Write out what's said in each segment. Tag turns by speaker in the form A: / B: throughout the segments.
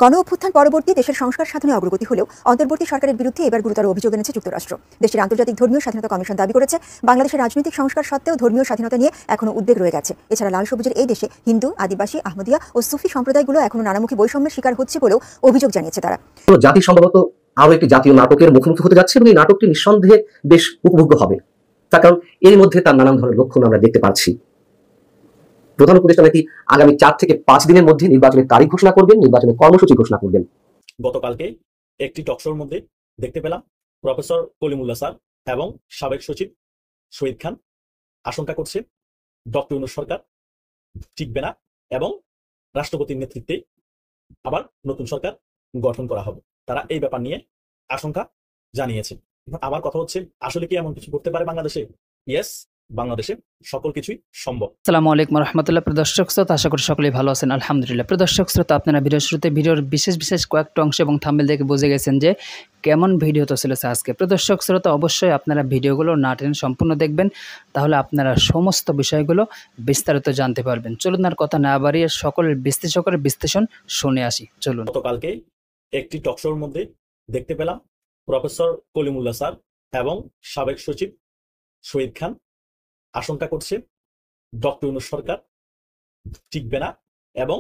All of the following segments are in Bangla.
A: গণ অভ্যুত্থান পরবর্তী দেশের সংস্কার সাধনে অগ্রগতি হলেও অন্তর্বর্তী সরকারের বিরুদ্ধে এবার গুরুতর অভিযোগ এনেছে যুক্তরাষ্ট্র। দেশটির আন্তর্জাতিক ধর্মীয় স্বাধীনতা কমিশন দাবি করেছে, বাংলাদেশের রাজনৈতিক সংস্কার সত্ত্বেও ধর্মীয় স্বাধীনতা নিয়ে এখনো উদ্বেগ রয়ে গেছে। এছাড়া লাল সবুজের এই দেশে হিন্দু, আদিবাসী, আহমদিয়া ও সুফি সম্প্রদায়গুলো এখনো নানামুখী বৈষম্যের শিকার হচ্ছে বলেও অভিযোগ জানিয়েছে তারা।
B: জাতি সম্ভবত আরো একটি জাতীয় নাটকের মুখোমুখি হতে যাচ্ছে এবং এই নাটকটি নিঃসন্দেহে বেশ উপভোগ্য হবে, তার কারণ এর মধ্যে তার নানান ধরনের লক্ষণ আমরা দেখতে পাচ্ছি। প্রধান উপদেষ্টা নাকি আগামী 4 থেকে 5 দিনের মধ্যে নির্বাচনের তারিখ ঘোষণা করবেন, নির্বাচনের কর্মসূচি ঘোষণা করবেন।
C: গতকালকে একটি টকশোর মধ্যে দেখতে পেলাম প্রফেসর কলিমুল্লাহ স্যার এবং সাবেক সচিব শহীদ খান আশঙ্কা করছে ডক্টর ইউনূস সরকার টিকবে না এবং রাষ্ট্রপতির নেতৃত্বে আবার নতুন সরকার গঠন করা হবে। তারা এই ব্যাপার নিয়ে আশঙ্কা জানিয়েছে। আমার কথা হচ্ছে, আসলে কি এমন কিছু করতে পারে বাংলাদেশে? ইয়েস, বাংলাদেশে সকল কিছুই সম্ভব।
D: আসসালামু আলাইকুম রহমতুল্লাহ। প্রিয় দর্শক শ্রোতা, আশা করি সকলেই ভালো আছেন, আলহামদুলিল্লাহ। প্রিয় দর্শক শ্রোতা, আপনারা ভিডিওর শুরুতে ভিডিওর বিশেষ কয়েকটা অংশ এবং থাম্বনেল দেখে বুঝে গেছেন যে কেমন ভিডিও তো চলেছে আজকে। প্রিয় দর্শক শ্রোতা, অবশ্যই আপনারা ভিডিওগুলো না টেনে সম্পূর্ণ দেখবেন, তাহলে আপনারা সমস্ত বিষয়গুলো বিস্তারিত জানতে পারবেন। চলুন আর কথা না বাড়িয়ে সকলের বিশ্লেষণ শুনে আসি। চলুন।
C: গতকালকে একটি টকশোর মধ্যে দেখতে পেলাম প্রফেসর কলিমুল্লাহ স্যার এবং সাবেক সচিব শহীদ খান আশঙ্কা করছে ডক্টর ইউনূস সরকার টিকবে না এবং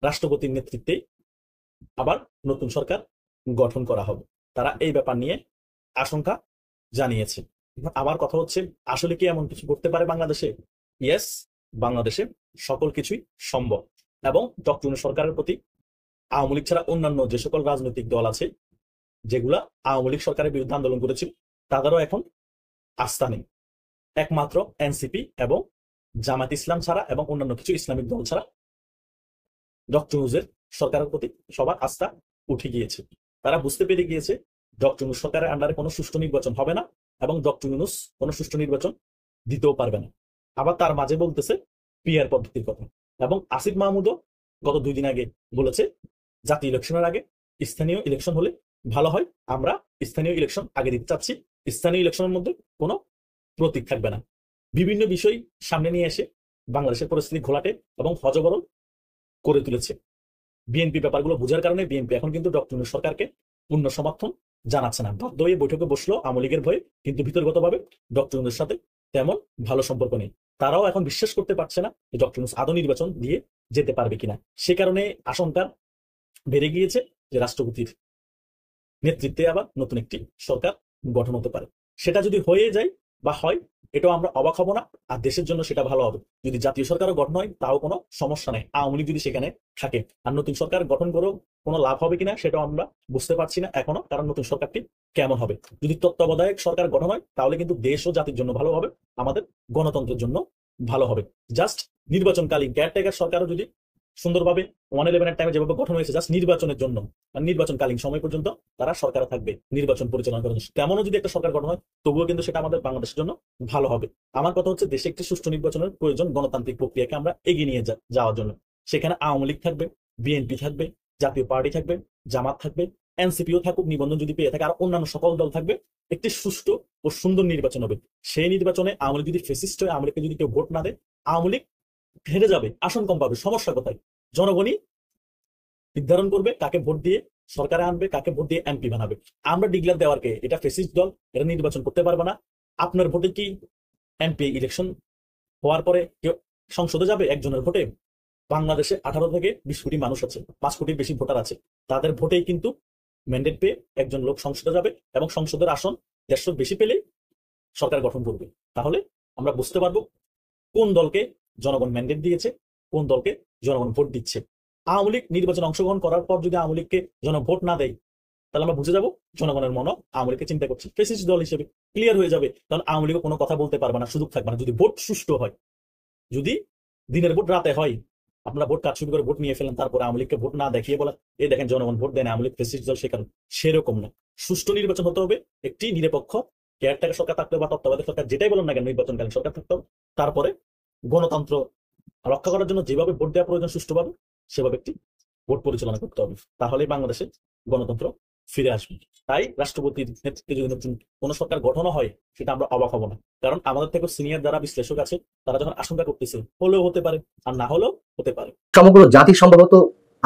C: রাষ্ট্রপতির নেতৃত্বে আবার নতুন সরকার গঠন করা হবে। তারা এই ব্যাপার নিয়ে আশঙ্কা জানিয়েছে। আমার কথা হচ্ছে, আসলে কি এমন কিছু করতে পারে বাংলাদেশে? ইয়েস, বাংলাদেশে সকল কিছুই সম্ভব এবং ডক্টর ইউনূস সরকারের প্রতি আওয়ামী লীগ ছাড়া অন্যান্য যে সকল রাজনৈতিক দল আছে যেগুলা আওয়ামী লীগ সরকারের বিরুদ্ধে আন্দোলন করেছিল, তাদেরও এখন আস্থা নেই। একমাত্র এনসিপি এবং জামাত ইসলাম ছাড়া এবং অন্যান্য কিছু ইসলামিক দল ছাড়া ডক্টর ইউনূসের সরকারের প্রতি সবার আস্থা উঠে গিয়েছে। তারা বুঝতে পেরে গিয়েছে ডক্টর ইউনূস সরকারের আন্ডারে কোনো সুষ্ঠু নির্বাচন হবে না এবং ডক্টর ইউনূস কোনো সুষ্ঠু নির্বাচন দিতেও পারবে না। আবার তার মাঝে বলতেছে পিআর পদ্ধতির কথা। এবং আসিফ মাহমুদও গত 2 দিন আগে বলেছে জাতীয় ইলেকশনের আগে স্থানীয় ইলেকশন হলে ভালো হয়, আমরা স্থানীয় ইলেকশন আগে দিতে চাচ্ছি, স্থানীয় ইলেকশনের মধ্যে কোনো প্রতীক থাকবে না। বিভিন্ন বিষয় সামনে নিয়ে এসে বাংলাদেশের পরিস্থিতি ঘোলাটে এবং হযবরল করে তুলেছে। বিএনপি ব্যাপারগুলো বোঝার কারণে বিএনপি এখন কিন্তু ডক্টর ইউনূস সরকারকে পূর্ণ সমর্থন জানাচ্ছে না। বাধ্য হয়ে বৈঠকে বসলো আওয়ামী লীগের ভয়ে, কিন্তু ভিতরগতভাবে ডক্টর ইউনূসের সাথে তেমন ভালো সম্পর্ক নেই। তারাও এখন বিশ্বাস করতে পারছে না যে ডক্টর ইউনূস আদৌ নির্বাচন দিয়ে যেতে পারবে কিনা। সে কারণে আশঙ্কা বেড়ে গিয়েছে যে রাষ্ট্রপতির নেতৃত্বে আবার নতুন একটি সরকার গঠন হতে পারে। সেটা যদি হয়ে যায় বা হয়, এটাও আমরা অবাক হব না, আর দেশের জন্য সেটা ভালো হবে। যদি জাতীয় সরকারও গঠন হয় তাও কোনো সমস্যা নেই, আওয়ামী লীগ যদি সেখানে থাকে। আর নতুন সরকার গঠন করেও কোনো লাভ হবে কিনা সেটাও আমরা বুঝতে পারছি না এখনো, কারণ নতুন সরকারটি কেমন হবে। যদি তত্ত্বাবধায়ক সরকার গঠন হয় তাহলে কিন্তু দেশ ও জাতির জন্য ভালো হবে, আমাদের গণতন্ত্রের জন্য ভালো হবে। জাস্ট নির্বাচনকালীন কেয়ারটেকার সরকারও যদি সুন্দরভাবে 111-এর টাইমে যেভাবে গঠন হয়েছে জাস্ট নির্বাচনের জন্য, নির্বাচনকালীন সময় পর্যন্ত তারা সরকার থাকবে নির্বাচন পরিচালনা করার জন্য, তেমনও যদি একটা সরকার গঠন হয় তবুও কিন্তু সেটা আমাদের বাংলাদেশের জন্য ভালো হবে। আমার কথা হচ্ছে, দেশে একটি সুষ্ঠু নির্বাচনের প্রয়োজন গণতান্ত্রিক প্রক্রিয়াকে আমরা এগিয়ে নিয়ে যাওয়ার জন্য। সেখানে আওয়ামী লীগ থাকবে, বিএনপি থাকবে, জাতীয় পার্টি থাকবে, জামাত থাকবে, এনসিপিও থাকুক নিবন্ধন যদি পেয়ে থাকে, আর অন্যান্য সকল দল থাকবে। একটি সুষ্ঠু ও সুন্দর নির্বাচন হবে। সেই নির্বাচনে আওয়ামী লীগ যদি ফেসিস্ট হয়, আওয়ামী লীগকে যদি কেউ ভোট না দেয়, আওয়ামী লীগ হেরে যাবে, আসন কম পাবে। সমস্যা কোথায়? জনগণই নির্ধারণ করবে কাকে ভোট দিয়ে সরকারে আনবে, কাকে ভোট দিয়ে এমপি বানাবে। আমরা ডিক্লেয়ার দেওয়ারকে এটা ফেসিস্ট দল, এটা নির্বাচন করতে পারবে না। আপনার ভোটে কি এমপি ইলেকশন হওয়ার পরে কেউ সংসদে যাবে? একজনের ভোটে? বাংলাদেশে 18 থেকে 20 কোটি মানুষ আছে, 5 কোটির বেশি ভোটার আছে। তাদের ভোটেই কিন্তু ম্যান্ডেট পেয়ে একজন লোক সংসদে যাবে এবং সংসদের আসন 150 বেশি পেলে সরকার গঠন করবে। তাহলে আমরা বুঝতে পারবো কোন দলকে জনগণ ম্যান্ডেট দিয়েছে, কোন দলকে জনগণ ভোট দিচ্ছে। আওয়ামী লীগ নির্বাচনে অংশগ্রহণ করার পর যদি আওয়ামী লীগকে জনগণ ভোট না দেয়, তাহলে আমরা বুঝে যাবো জনগণের মন আওয়ামী লীগকে চিন্তা করছে ফেসিস্ট দল হিসেবে। ক্লিয়ার হয়ে যাবে, তাহলে আওয়ামী লীগও কোনো কথা বলতে পারবে না, সুযোগ থাকবে না। যদি ভোট সুষ্ঠু হয়, যদি দিনের ভোট রাতে হয়, আপনারা ভোট কাজ শুরু করে ভোট নিয়ে ফেলেন, তারপরে আওয়ামী লীগকে ভোট না দেখিয়ে বলা এই দেখেন জনগণ ভোট দেয় না, আওয়ামী লীগ ফেসিস্ট দল, সে কারণ সেরকম না। সুষ্ঠু নির্বাচন হতে হবে, একটি নিরপেক্ষ কেয়ারটেকার সরকার থাকতে হবে বা তত্ত্বাবধায়ক সরকার, যেটাই বলেন না কেন, নির্বাচনকালীন সরকার থাকতে হবে। তারপরে গণতন্ত্র রক্ষা করার জন্য যেভাবে ভোট দেওয়া প্রয়োজন সুষ্ঠুভাবে, সেভাবে একটি ভোট পরিচালনা করতে হবে। তাহলে বাংলাদেশে গণতন্ত্র ফিরে আসবে। তাই রাষ্ট্রপতির নেতৃত্বে যদি নতুন কোন সরকার গঠন হয়, সেটা আমরা অবাক হব না, কারণ আমাদের থেকে সিনিয়র যারা বিশ্লেষক আছে তারা যখন আশঙ্কা করতেছে, হলেও হতে পারে আর না হলেও হতে পারে।
B: সমগ্র জাতি সম্ভবত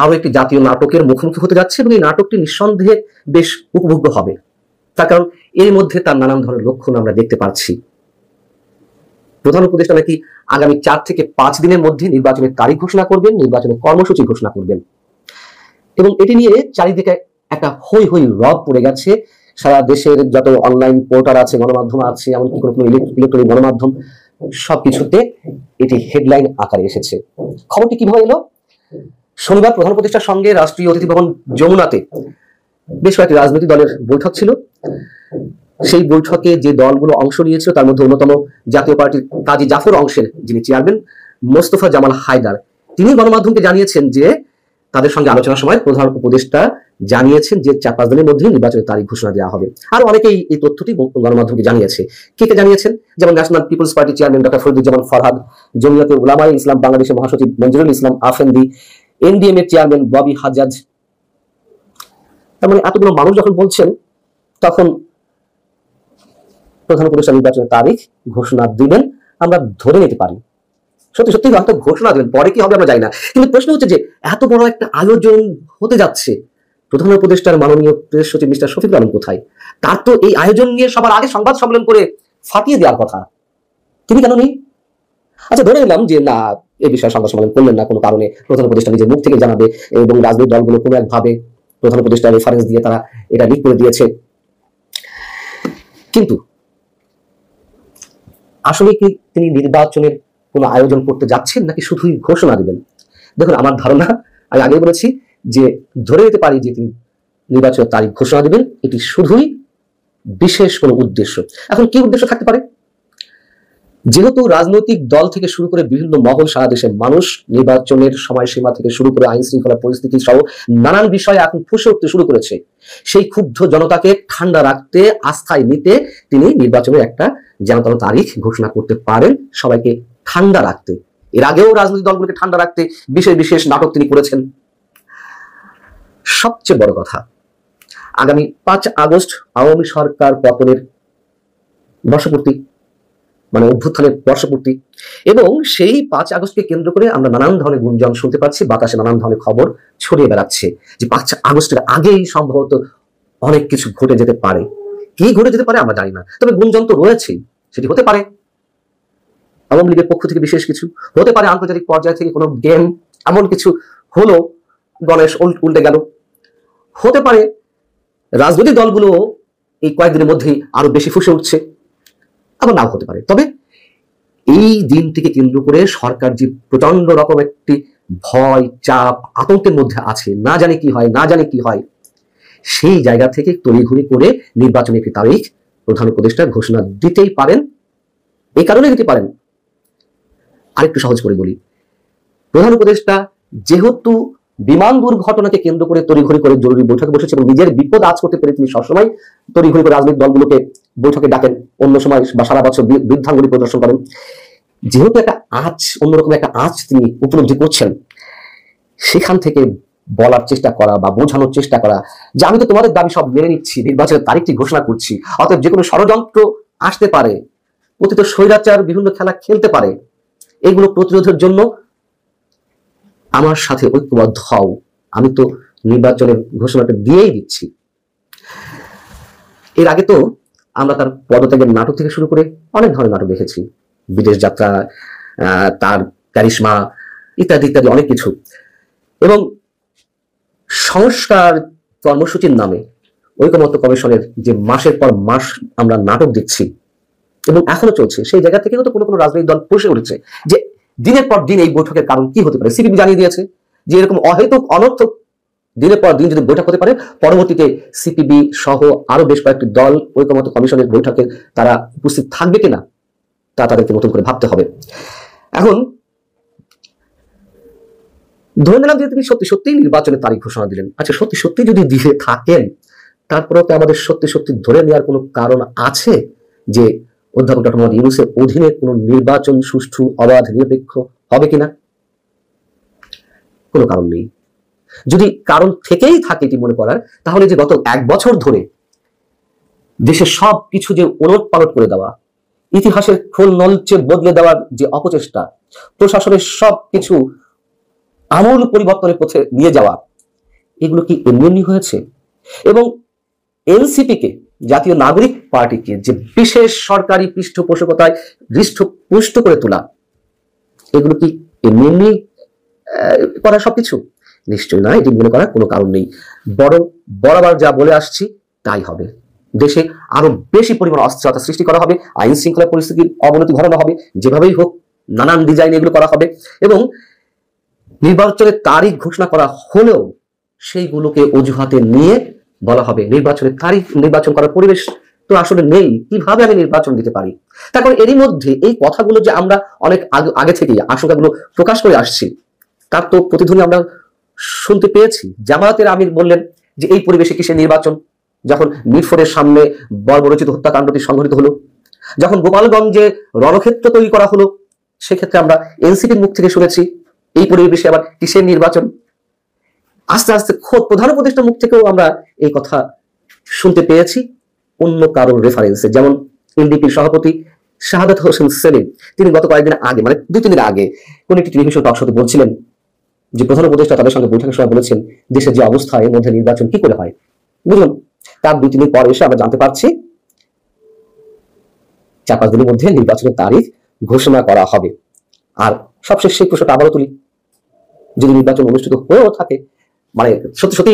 B: আরো একটি জাতীয় নাটকের মুখোমুখি হতে যাচ্ছে এবং এই নাটকটি নিঃসন্দেহে বেশ উপভোগ্য হবে। তার কারণ এর মধ্যে তার নানান ধরনের লক্ষণ আমরা দেখতে পাচ্ছি। প্রধান উপদেষ্টা নাকি আগামী 4 থেকে 5 দিনের মধ্যে নির্বাচনের তারিখ ঘোষণা করবেন, নির্বাচনের কর্মসূচি ঘোষণা করবেন এবং এটি নিয়ে চারিদিকে একটা হই হই রব পড়ে গেছে। সারা দেশের যত অনলাইন পোর্টাল আছে, গণমাধ্যম আছে, এমনকি কোনো ইলেকট্রনিক গণমাধ্যম, সবকিছুতে এটি হেডলাইন আকারে এসেছে। খবরটি কিভাবে এলো? শনিবার প্রধান উপদেষ্টার সঙ্গে রাষ্ট্রীয় অতিথি ভবন যমুনাতে বেশ কয়েকটি রাজনৈতিক দলের বৈঠক ছিল। সেই বৈঠকে যে দলগুলো অংশ নিয়েছিল তার মধ্যে অন্যতম জাতীয় পার্টির কাজী জাফর অংশের যিনি চেয়ারম্যান মোস্তফা জামাল হায়দার, তিনি গণমাধ্যমকে জানিয়েছেন যে তাদের সঙ্গে আলোচনার সময় প্রধান উপদেষ্টা জানিয়েছেন যে 4-5 দিনের মধ্যে নির্বাচনের তারিখ ঘোষণা দেওয়া হবে। আর অনেকেই এই তথ্যটি গণমাধ্যমকে জানিয়েছে। কে কে জানিয়েছেন? যেমন National People's Party chairman doctor Fariduzzaman Farhad, Jamiat Ulema Islam বাংলাদেশের মহাসচিব মঞ্জুরুল ইসলাম আফেন্দি, এনডিএম এর চেয়ারম্যান ববি হাজ্জাজ। তার মানে এতগুলো মানুষ যখন বলছেন, তখন প্রধান উপদেষ্টা নির্বাচনের তারিখ ঘোষণা দিবেন আমরা ধরে নিতে পারি। সত্যি সত্যি হয়তো ঘোষণা দেবেন, পরে কি হবে আমরা জানি না। কিন্তু প্রশ্ন হচ্ছে যে এত বড় একটা আয়োজন হতে যাচ্ছে, প্রধান উপদেষ্টার মাননীয় প্রেস সচিব মিস্টার শফিকুল আলম কোথায়? তার তো এই আয়োজন নিয়ে সবার আগে সংবাদ সম্মেলন করে ফাটিয়ে দেওয়ার কথা, তিনি কেন নেই? আচ্ছা, ধরে নিলাম যে না, এই বিষয়ে সংবাদ সম্মেলন করলেন না কোনো কারণে, প্রধান উপদেষ্টা নিজের মুখ থেকে জানাবে এবং রাজনৈতিক দলগুলো কোনো একভাবে প্রধান উপদেষ্টার রেফারেন্স দিয়ে তারা এটা লিক করে দিয়েছে। কিন্তু আসলে কি তিনি নির্বাচনের কোনো আয়োজন করতে যাচ্ছেন নাকি শুধুই ঘোষণা দিবেন? দেখুন, আমার ধারণা, আমি আগে বলেছি যে ধরে নিতে পারি যে তিনি নির্বাচনের তারিখ ঘোষণা দিবেন, এটি শুধুই বিশেষ কোনো উদ্দেশ্য। এখন কি উদ্দেশ্য থাকতে পারে? যেহেতু রাজনৈতিক দল থেকে শুরু করে বিভিন্ন মহল, সারা দেশের মানুষ নির্বাচনের সময়সীমা থেকে শুরু করে আইন শৃঙ্খলা পরিস্থিতি সহ নানান বিষয়ে এখন ফুঁসে উঠতে শুরু করেছে। সেই ক্ষুব্ধ জনতাকে ঠান্ডা রাখতে, আস্থায় নিতে তিনি নির্বাচনের একটা যেন তেন তারিখ ঘোষণা করতে পারেন, সবাইকে ঠান্ডা রাখতে। এর আগেও রাজনৈতিক দলগুলোকে ঠান্ডা রাখতে বিশেষ বিশেষ নাটক তিনি করেছেন। সবচেয়ে বড় কথা, আগামী 5 আগস্ট আওয়ামী সরকার পতনের বর্ষপূর্তি, মানে অভ্যুত্থানের বর্ষপূর্তি, এবং সেই 5 আগস্টকে কেন্দ্র করে আমরা নানান ধরনের গুঞ্জন শুনতে পাচ্ছি, বাতাসে নানান ধরনের খবর ছড়িয়ে বেড়াচ্ছে যে 5 আগস্টের আগেই সম্ভবত অনেক কিছু ঘটে যেতে পারে। কি ঘটে যেতে পারে আমরা জানি না, তবে গুঞ্জন তো রয়েছেই। সেটি হতে পারে আওয়ামী লীগের পক্ষ থেকে বিশেষ কিছু, হতে পারে আন্তর্জাতিক পর্যায় থেকে কোনো গেম এমন কিছু হলো, গণেশ উল্টে গেল, হতে পারে রাজনৈতিক দলগুলো এই কয়েকদিনের মধ্যেই আরো বেশি ফুসে উঠছে, আবার নাও হতে পারে। তবে এই দিনটিকে কেন্দ্র করে সরকার যে প্রচন্ড রকম একটি ভয়, চাপ, আতঙ্কের মধ্যে আছে, না জানে কি হয়, না জানে কি হয়, সেই জায়গা থেকে তড়িঘড়ি করে নির্বাচনের একটি তারিখ প্রধান উপদেষ্টা ঘোষণা দিতেই পারেন। এই কারণে দিতে পারেন, আরেকটু সহজ করে বলি, প্রধান উপদেষ্টা যেহেতু বিমান দুর্ঘটনাকে কেন্দ্র করে তড়িঘড়ি করে জরুরি বৈঠকে বসেছে এবং নিজের বিপদ আজ করতে পেরে তিনি সবসময় তড়িঘড়ি করে রাজনৈতিক দলগুলোকে বৈঠকে ডাকেন, অন্য সময় বা সারা বছর বৃদ্ধাঙ্গুলি প্রদর্শন করেন, যেহেতু একটা আঁচ, অন্যরকম একটা আঁচ তিনি উপলব্ধি করছেন, সেখান থেকে বলার চেষ্টা করা বা বোঝানোর চেষ্টা করা যে আমি তো তোমাদের দাবি সব মেনে নিচ্ছি, নির্বাচনের তারিখটি ঘোষণা করছি, অতএব যে কোনো ষড়যন্ত্র আসতে পারে, অতীত স্বৈরাচার বিভিন্ন খেলা খেলতে পারে, এগুলো প্রতিরোধের জন্য আমার সাথে ঐক্যবদ্ধ হও, আমি তো নির্বাচনের ঘোষণাটা দিয়েই দিচ্ছি। এর আগে তো আমরা তার পদত্যাগের নাটক থেকে শুরু করে অনেক ধরনের নাটক দেখেছি, বিদেশ যাত্রা, তার ক্যারিশমা ইত্যাদি ইত্যাদি অনেক কিছু, এবং সংস্কার কর্মসূচির নামে ঐকমত্য কমিশনের যে মাসের পর মাস আমরা নাটক দেখছি এবং এখনো চলছে, সেই জায়গা থেকে তো কোনো কোনো রাজনৈতিক দল পুষে উঠেছে যে দিনের পর দিন এই বৈঠকের কারণ কি হতে পারে। সিপিবি জানিয়ে দিয়েছে যে এরকম অহেতুক অনর্থক দিনের পর দিন যদি বৈঠক হতে পারে, পরবর্তীতে সিপিবি সহ আরো বেশ কয়েকটি দল ঐকমত্য কমিশনের বৈঠকে তারা উপস্থিত থাকবে কিনা তা তাদেরকে নতুন করে ভাবতে হবে। এখন ধরে নিলাম যে তিনি সত্যি সত্যি নির্বাচনের তারিখ ঘোষণা দিলেন। আচ্ছা, সত্যি সত্যি যদি দিয়ে থাকেন, তারপরেও তো আমাদের সত্যি সত্যি ধরে নেওয়ার কোনো কারণ আছে যে অধ্যাপক ডক্টর মোহাম্মদ ইউনূসের অধীনে কোনো নির্বাচন সুষ্ঠু, অবাধ, নিরপেক্ষ হবে কিনা? কোনো কারণ নেই। যদি কারণ থেকেই থাকে এটি মনে করার, তাহলে যে গত 1 বছর ধরে দেশের সব কিছু যে ওলটপালট করে দেওয়া, ইতিহাসের খোল নলচে বদলে দেওয়ার যে অপচেষ্টা, প্রশাসনের সব কিছু আমূল পরিবর্তনের পথে নিয়ে যাওয়া, এগুলো কি এমনি এমনি হয়েছে? এবং এনসিপিকে, জাতীয় নাগরিক পার্টিকে যে বিশেষ সরকারি পৃষ্ঠপোষকতায় পুষ্ট করে তোলা, এগুলো কি এমনি এমনি করা সবকিছু? নিশ্চয়ই না, এটি মনে করার কোনো কারণ নেই। বরং বরাবর যা বলে আসছি তাই হবে। দেশে আরো বেশি পরিমাণ অস্থিরতা সৃষ্টি করা হবে, আইন শৃঙ্খলা পরিস্থিতির অবনতি ঘটানো হবে, যেভাবেই হোক নানান ডিজাইন এগুলো করা হবে। এবং নির্বাচনের তারিখ ঘোষণা করা হলেও সেইগুলোকে অজুহাতে নিয়ে বলা হবে নির্বাচনের তারিখ, নির্বাচন করার পরিবেশ তো আসলে নেই, কিভাবে আমি নির্বাচন দিতে পারি? তারপর এরই মধ্যে এই কথাগুলো যে আমরা অনেক আগে থেকেই আশঙ্কাগুলো প্রকাশ করে আসছি, তার তো প্রতিধ্বনি আমরা শুনতে পেয়েছি। জামায়াতের আমির বললেন যে এই পরিবেশে কিসের নির্বাচন, যখন মিরপুরের সামনে বর্বরচিত হত্যাকাণ্ডটি সংঘটিত হলো, যখন গোপালগঞ্জে রণক্ষেত্র তৈরি করা হলো, সেক্ষেত্রে আমরা এনসিপির মুখ থেকে শুনেছি এই পরিবেশে আবার কিসের নির্বাচন। আস্তে আস্তে খোদ প্রধান উপদেষ্টার মুখ থেকেও আমরা এই কথা শুনতে পেয়েছি অন্য কারোর রেফারেন্সে। যেমন এনডিপির সভাপতি শাহাদাত হোসেন সেলিম, তিনি গত কয়েকদিন আগে, মানে 2-3 দিন আগে কোন একটি টেলিভিশন টক শোতে বলছিলেন যে প্রধান উপদেষ্টা তাদের সঙ্গে বৈঠকের সময় বলেছেন দেশের যে অবস্থা, এর মধ্যে নির্বাচন কি করে হয়। বুঝুন, তার 2-3 দিন পর এসে আমরা জানতে পারছি 4-5 দিনের মধ্যে নির্বাচনের তারিখ ঘোষণা করা হবে। আর সবশেষ সেই প্রশ্নটা আবারও তুলি, যদি নির্বাচন অনুষ্ঠিত হয়েও থাকে, মানে সত্যি সত্যি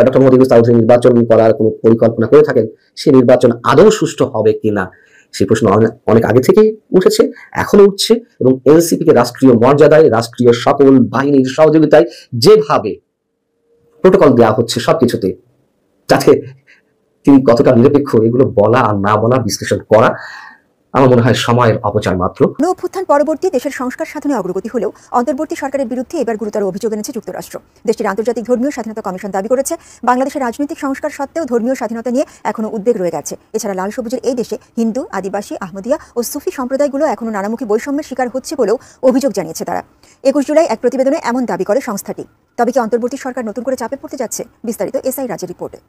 B: ডক্টর মোহাম্মদ ইউনূস তার নির্বাচন করার কোনো পরিকল্পনা করে থাকেন, সেই নির্বাচন আদৌ সুষ্ঠু হবে কিনা সেই প্রশ্ন অনেক আগে থেকেই উঠেছে, এখনো উঠছে। এবং এনসিপিকে রাষ্ট্রীয় মর্যাদায়, রাষ্ট্রীয় সকল বাহিনীর সহযোগিতায় যেভাবে প্রোটোকল দেওয়া হচ্ছে সবকিছুতে, যাতে তিনি কতটা নিরপেক্ষ এগুলো বলা আর না বলা, বিশ্লেষণ করা আমার মনে হয় সময়ের অপচয় মাত্র।
A: অভ্যুত্থান পরবর্তী দেশের সংস্কার সাধনে অগ্রগতি হলেও অন্তর্বর্তী সরকারের বিরুদ্ধে এবার গুরুতর অভিযোগ এনেছে যুক্তরাষ্ট্র। দেশটির আন্তর্জাতিক ধর্মীয় স্বাধীনতা কমিশন দাবি করেছে বাংলাদেশের রাজনৈতিক সংস্কার সত্ত্বেও ধর্মীয় স্বাধীনতা নিয়ে এখনো উদ্বেগ রয়ে গেছে। এছাড়া লাল সবুজের এই দেশে হিন্দু, আদিবাসী, আহমদিয়া ও সুফি সম্প্রদায়গুলো এখনো নানামুখী বৈষম্যের শিকার হচ্ছে বলেও অভিযোগ জানিয়েছে তারা। 21 জুলাই এক প্রতিবেদনে এমন দাবি করে সংস্থাটি। তবে কি অন্তর্বর্তী সরকার নতুন করে চাপে পড়তে যাচ্ছে? বিস্তারিত এসআই রাজের রিপোর্টে।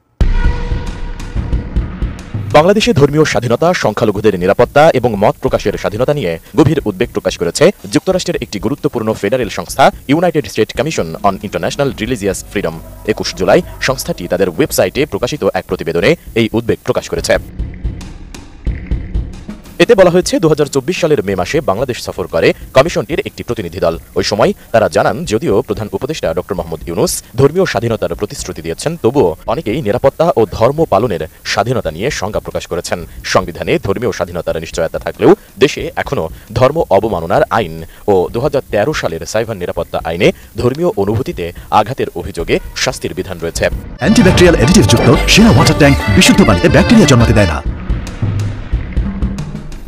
E: বাংলাদেশে ধর্মীয় স্বাধীনতা, সংখ্যালঘুদের নিরাপত্তা এবং মত প্রকাশের স্বাধীনতা নিয়ে গভীর উদ্বেগ প্রকাশ করেছে যুক্তরাষ্ট্রের একটি গুরুত্বপূর্ণ ফেডারেল সংস্থা United state commission on international religious freedom. 21 July সংস্থাটি তাদের ওয়েবসাইটে প্রকাশিত এক প্রতিবেদনে এই উদ্বেগ প্রকাশ করেছে। এতে বলা হয়েছে 2024 সালের মে মাসে বাংলাদেশ সফর করে কমিশনটির একটি প্রতিনিধি দল। ওই সময় তারা জানান, যদিও প্রধান উপদেষ্টা ডক্টর মোহাম্মদ ইউনূস ধর্মীয় স্বাধীনতার প্রতিশ্রুতি দিয়েছেন, তবুও অনেকেই নিরাপত্তা ও ধর্ম পালনের স্বাধীনতা নিয়ে সংজ্ঞা প্রকাশ করেছেন। সংবিধানে ধর্মীয় স্বাধীনতার নিশ্চয়তা থাকলেও দেশে এখনো ধর্ম অবমাননার আইন ও 2013 সালের সাইবার নিরাপত্তা আইনে ধর্মীয় অনুভূতিতে আঘাতের অভিযোগে শাস্তির বিধান রয়েছে।
F: অ্যান্টিব্যাকটেরিয়াল অ্যাডিটিভ যুক্ত সেরা ওয়াটার ট্যাঙ্ক বিশুদ্ধ পানিতে ব্যাকটেরিয়া জন্মাতে দেয় না।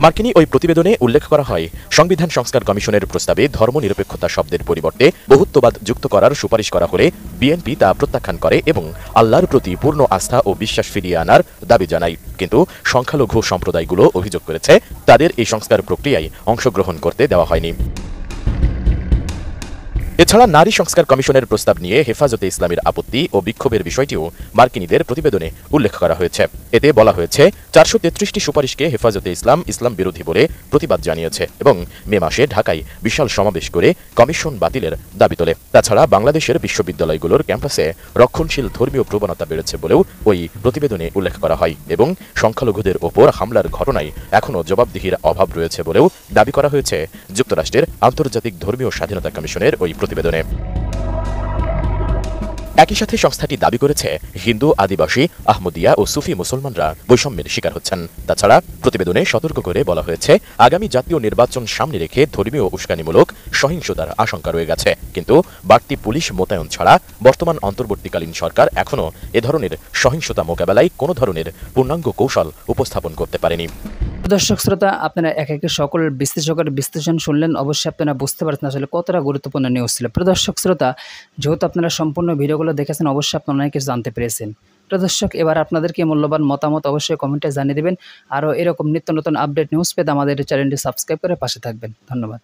E: মার্কিনী ওই প্রতিবেদনে উল্লেখ করা হয়, সংবিধান সংস্কার কমিশনের প্রস্তাবে ধর্মনিরপেক্ষতা শব্দের পরিবর্তে বহুত্ববাদ যুক্ত করার সুপারিশ করা হলে বিএনপি তা প্রত্যাখ্যান করে এবং আল্লাহর প্রতি পূর্ণ আস্থা ও বিশ্বাস ফিরিয়ে আনার দাবি জানায়। কিন্তু সংখ্যালঘু সম্প্রদায়গুলো অভিযোগ করেছে তাদের এই সংস্কার প্রক্রিয়ায় অংশগ্রহণ করতে দেওয়া হয়নি। এছাড়া নারী সংস্কার কমিশনের প্রস্তাব নিয়ে হেফাজতে ইসলামের আপত্তি ও বিক্ষোভের বিষয়টিও মার্কিনীদের প্রতিবেদনে উল্লেখ করা হয়েছে। এতে বলা হয়েছে 433টি সুপারিশকে হেফাজতে ইসলাম বিরোধী বলে প্রতিবাদ জানিয়েছে এবং মে মাসে ঢাকায় বিশাল সমাবেশ করে কমিশন বাতিলের দাবি তোলে। তাছাড়া বাংলাদেশের বিশ্ববিদ্যালয়গুলোর ক্যাম্পাসে রক্ষণশীল ধর্মীয় প্রবণতা বেড়েছে বলেও ওই প্রতিবেদনে উল্লেখ করা হয় এবং সংখ্যালঘুদের ওপর হামলার ঘটনায় এখনও জবাবদিহির অভাব রয়েছে বলেও দাবি করা হয়েছে যুক্তরাষ্ট্রের আন্তর্জাতিক ধর্মীয় স্বাধীনতা কমিশনের ওই প্রতিবেদনে। একই সাথে সংস্থাটি দাবি করেছে হিন্দু, আদিবাসী, আহমদিয়া ও সুফি মুসলমানরা বৈষম্যের শিকার হচ্ছেন। তাছাড়া প্রতিবেদনে সতর্ক করে বলা হয়েছে আগামী জাতীয় নির্বাচন সামনে রেখে ধর্মীয় উস্কানিমূলক সহিংসতার আশঙ্কা রয়ে গেছে, কিন্তু বাড়তি পুলিশ মোতায়েন ছাড়া বর্তমান অন্তর্বর্তীকালীন সরকার এখনও এ ধরনের সহিংসতা মোকাবেলায় কোনো ধরনের পূর্ণাঙ্গ কৌশল উপস্থাপন করতে পারেনি।
D: দর্শক শ্রোতা, আপনারা একে সকল বিশ্লেষকের বিশ্লেষণ শুনলেন। অবশ্যই আপনারা বুঝতে পারছেন আসলে কতটা গুরুত্বপূর্ণ নিউজ ছিল। দর্শক শ্রোতা, যেহেতু আপনারা সম্পূর্ণ ভিডিওগুলো দেখেছেন, অবশ্যই আপনারা অনেক কিছু জানতে পেরেছেন। দর্শক, এবার আপনাদেরকে মূল্যবান মতামত অবশ্যই কমেন্টে জানিয়ে দেবেন। আরও এরকম নিত্য নতুন আপডেট নিউজ পেতে আমাদের চ্যানেলটি সাবস্ক্রাইব করে পাশে থাকবেন। ধন্যবাদ।